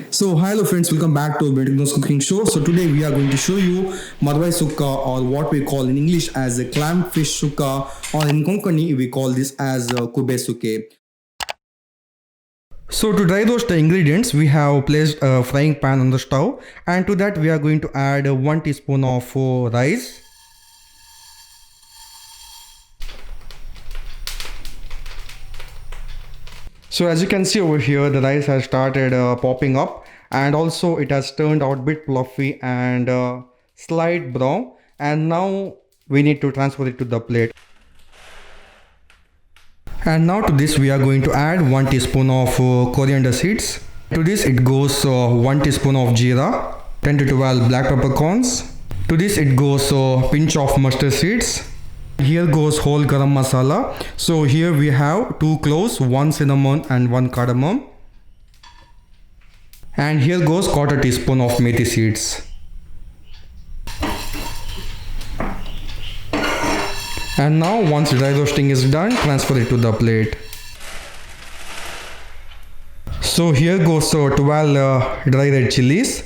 So hello friends, welcome back to Brintechno's cooking show. So today we are going to show you Marwai Sukka, or what we call in English as a clam fish sukka, or in Konkani we call this as kube suke. So to dry roast the ingredients, we have placed a frying pan on the stove, and to that we are going to add 1 teaspoon of rice. So as you can see over here, the rice has started popping up, and also it has turned out a bit fluffy and slight brown, and now we need to transfer it to the plate. And now to this we are going to add 1 teaspoon of coriander seeds. To this it goes 1 teaspoon of jeera, 10 to 12 black peppercorns. To this it goes a pinch of mustard seeds. Here goes whole garam masala. So here we have 2 cloves, 1 cinnamon and 1 cardamom. And here goes quarter teaspoon of methi seeds. And now once dry roasting is done, transfer it to the plate. So here goes 12 dry red chilies.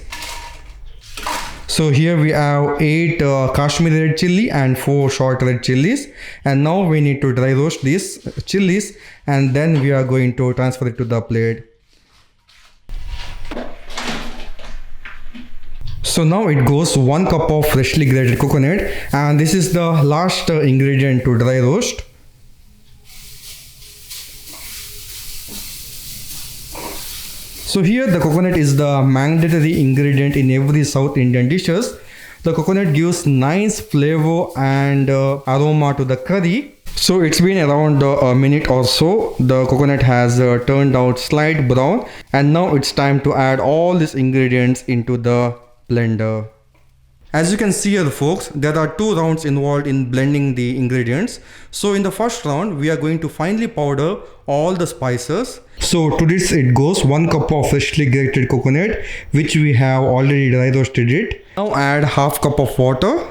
So here we have 8 Kashmiri red chili and 4 short red chilies, and now we need to dry roast these chilies, and then we are going to transfer it to the plate. So now it goes 1 cup of freshly grated coconut, and this is the last ingredient to dry roast. So here the coconut is the mandatory ingredient in every South Indian dishes. The coconut gives nice flavor and aroma to the curry. So it's been around a minute or so. The coconut has turned out slight brown, and now it's time to add all these ingredients into the blender. As you can see here folks, there are 2 rounds involved in blending the ingredients. So in the first round we are going to finely powder all the spices. So to this it goes 1 cup of freshly grated coconut, which we have already dry roasted it. Now add half cup of water.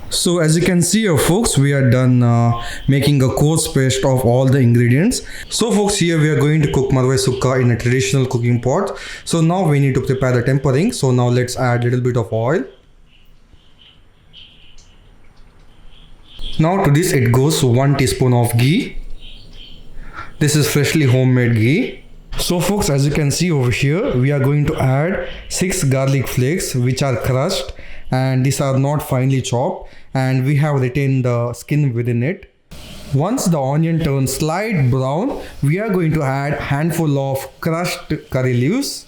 So as you can see here folks, we are done making a coarse paste of all the ingredients. So folks, here we are going to cook Marwai Sukka in a traditional cooking pot. So now we need to prepare the tempering. So now let's add a little bit of oil. Now to this it goes 1 teaspoon of ghee. This is freshly homemade ghee. So folks, as you can see over here, we are going to add 6 garlic flakes which are crushed, and these are not finely chopped, and we have retained the skin within it. Once the onion turns slight brown, we are going to add handful of crushed curry leaves.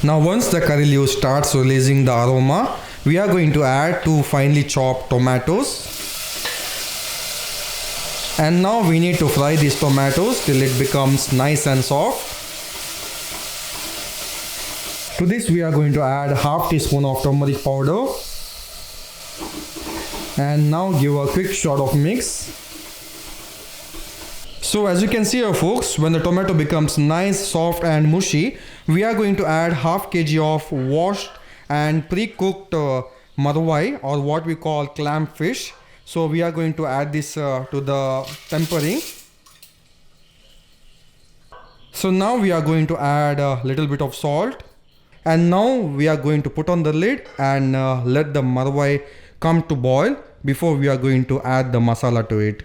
Now once the curry leaves starts releasing the aroma, we are going to add 2 finely chopped tomatoes. And now we need to fry these tomatoes till it becomes nice and soft. To this we are going to add half teaspoon of turmeric powder, and now give a quick shot of mix. So as you can see here folks, when the tomato becomes nice, soft and mushy, we are going to add half kg of washed and pre-cooked marwai, or what we call clam fish. So we are going to add this to the tempering. So now we are going to add a little bit of salt. And now we are going to put on the lid and let the marwai come to boil before we are going to add the masala to it.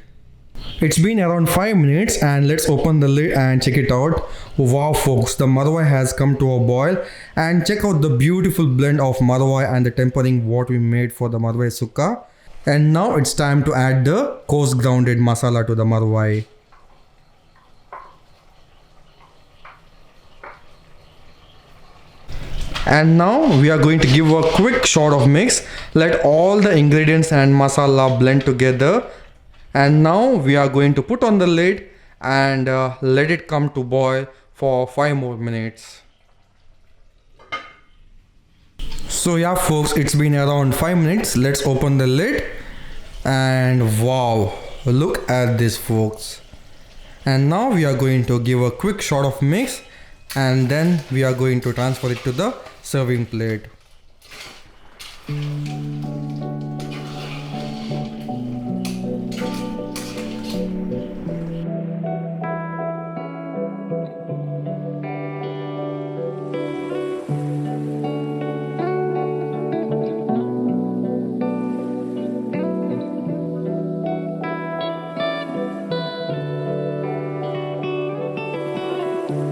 It's been around 5 minutes, and let's open the lid and check it out. Wow folks, the marwai has come to a boil, and check out the beautiful blend of marwai and the tempering what we made for the Marwai Sukka. And now it's time to add the coarse grounded masala to the marwai. And now we are going to give a quick shot of mix. Let all the ingredients and masala blend together. And now we are going to put on the lid and let it come to boil for 5 more minutes. So yeah folks, it's been around 5 minutes. Let's open the lid, and wow, look at this folks. And now we are going to give a quick shot of mix, and then we are going to transfer it to the serving plate.